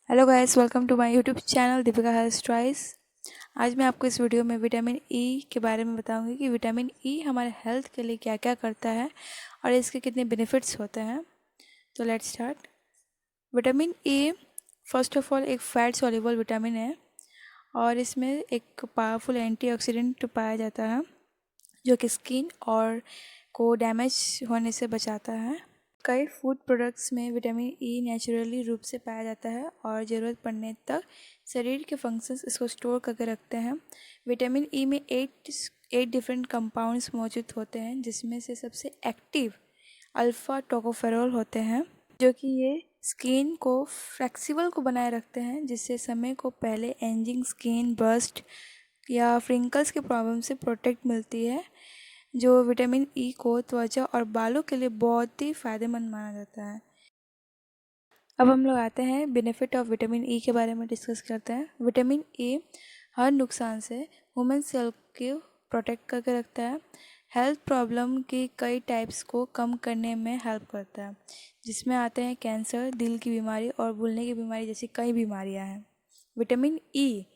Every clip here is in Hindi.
Hello guys, welcome to my YouTube channel Deepika health styles. आज मैं आपको इस वीडियो में विटामिन ई के बारे में बताऊंगी कि विटामिन ई हमारे हेल्थ के लिए क्या क्या करता है और इसके कितने बेनिफिट्स होते हैं। तो let's start. Vitamin E first of all एक फैट सॉल्युबल विटामिन है और इसमें एक पावरफुल एंटीऑक्सीडेंट पाया जाता है जो कि स्किन और को डैमेज होने से बचाता है। कई फूड प्रोडक्ट्स में विटामिन ई नेचुरली रूप से पाया जाता है और ज़रूरत पड़ने तक शरीर के फंक्शंस इसको स्टोर करके रखते हैं। विटामिन ई में एट डिफरेंट कंपाउंड्स मौजूद होते हैं, जिसमें से सबसे एक्टिव अल्फ़ा टोकोफेरोल होते हैं, जो कि ये स्किन को फ्लेक्सिबल को बनाए रखते हैं, जिससे समय को पहले एजिंग, स्किन बर्स्ट या फ्रिंकल्स के प्रॉब्लम से प्रोटेक्ट मिलती है, जो विटामिन ई को त्वचा और बालों के लिए बहुत ही फ़ायदेमंद माना जाता है। अब हम लोग आते हैं बेनिफिट ऑफ विटामिन ई के बारे में डिस्कस करते हैं। विटामिन ई हर नुकसान से ह्यूमन सेल को प्रोटेक्ट करके रखता है। हेल्थ प्रॉब्लम की कई टाइप्स को कम करने में हेल्प करता है, जिसमें आते हैं कैंसर, दिल की बीमारी और भूलने की बीमारी जैसी कई बीमारियां हैं। विटामिन ई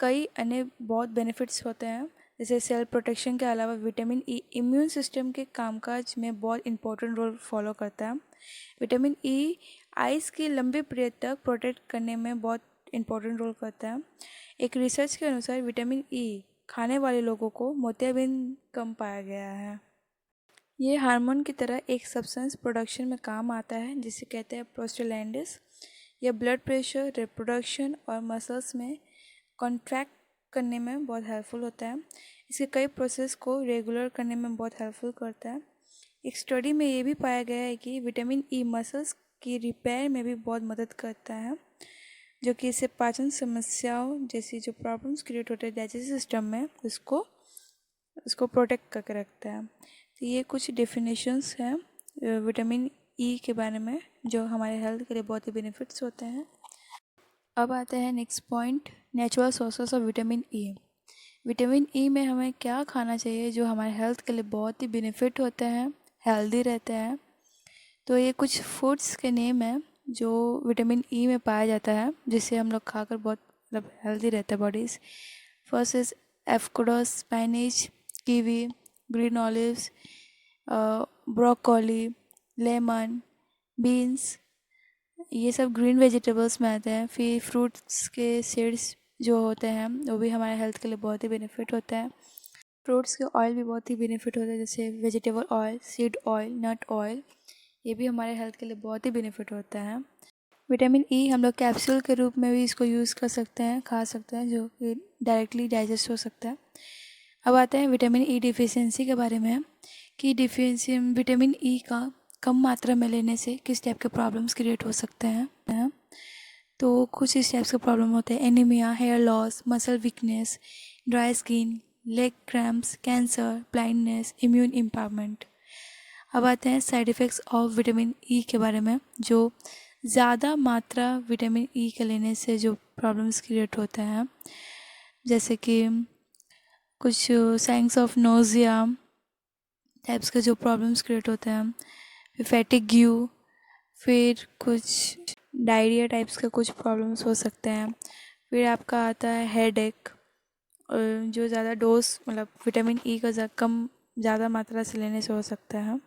कई अन्य बहुत बेनिफिट्स होते हैं, जैसे सेल प्रोटेक्शन के अलावा विटामिन ई इम्यून सिस्टम के कामकाज में बहुत इंपॉर्टेंट रोल फॉलो करता है। विटामिन ई आइस की लंबी पीरियड तक प्रोटेक्ट करने में बहुत इंपॉर्टेंट रोल करता है। एक रिसर्च के अनुसार विटामिन ई खाने वाले लोगों को मोतियाबिंद कम पाया गया है। ये हार्मोन की तरह एक सब्सटेंस प्रोडक्शन में काम आता है, जिसे कहते हैं प्रोस्टाग्लैंडिन्स। यह ब्लड प्रेशर, रिप्रोडक्शन और मसल्स में कॉन्ट्रैक्ट करने में बहुत हेल्पफुल होता है। इसके कई प्रोसेस को रेगुलर करने में बहुत हेल्पफुल करता है। एक स्टडी में ये भी पाया गया है कि विटामिन ई मसल्स की रिपेयर में भी बहुत मदद करता है, जो कि इससे पाचन समस्याओं जैसी जो प्रॉब्लम्स क्रिएट होते हैं डाइजेस्टिव सिस्टम में, उसको प्रोटेक्ट करके रखता है। तो ये कुछ डेफिनेशंस हैं विटामिन ई के बारे में, जो हमारे हेल्थ के लिए बहुत ही बेनिफिट्स होते हैं। अब आते हैं next point, natural sources of vitamin E. Vitamin E में हमें क्या खाना चाहिए जो हमारे हेल्थ के लिए बहुत ही बेनिफिट होते हैं, हेल्दी रहते हैं। तो ये कुछ फूड्स के नेम हैं जो विटामिन ई में पाया जाता है, जिससे हम लोग खाकर बहुत मतलब हेल्दी रहता है bodies. First is avocado, spinach, kiwi, green olives, broccoli, lemon, beans, ये सब ग्रीन वेजिटेबल्स में आते हैं। फिर फ्रूट्स के सीड्स जो होते हैं वो भी हमारे हेल्थ के लिए बहुत ही बेनिफिट होता है। फ्रूट्स के ऑयल भी बहुत ही बेनिफिट होता है, जैसे vegetable oil, seed oil, nut oil, ये भी हमारे हेल्थ के लिए बहुत ही बेनिफिट होता है। विटामिन ई हम लोग कैप्सूल के रूप में भी इसको यूज़ कर सकते हैं, खा सकते हैं, जो कि डायरेक्टली डाइजेस्ट हो सकता है। अब आते हैं विटामिन ई डिफिशियंसी के बारे में, कि डिफिशियंसी विटामिन ई का कम मात्रा में लेने से किस टाइप के प्रॉब्लम्स क्रिएट हो सकते हैं। तो कुछ इस टाइप्स के प्रॉब्लम होते हैं: anaemia, hair loss, muscle weakness, dry skin, leg cramps, cancer, blindness, immune empowerment. अब आते हैं side effects of vitamin E के बारे में, जो ज़्यादा मात्रा विटामिन ई के लेने से जो प्रॉब्लम्स क्रिएट होते हैं, जैसे कि कुछ साइंस ऑफ नोज़िया टाइप्स के जो प्रॉब्लम्स क्रिएट होते हैं, फिर फैटिग्यू, फिर कुछ डायरिया टाइप्स के कुछ प्रॉब्लम्स हो सकते हैं। फिर आपका आता है हेडेक, जो ज़्यादा डोज मतलब विटामिन ई का ज़्यादा मात्रा से लेने से हो सकता है।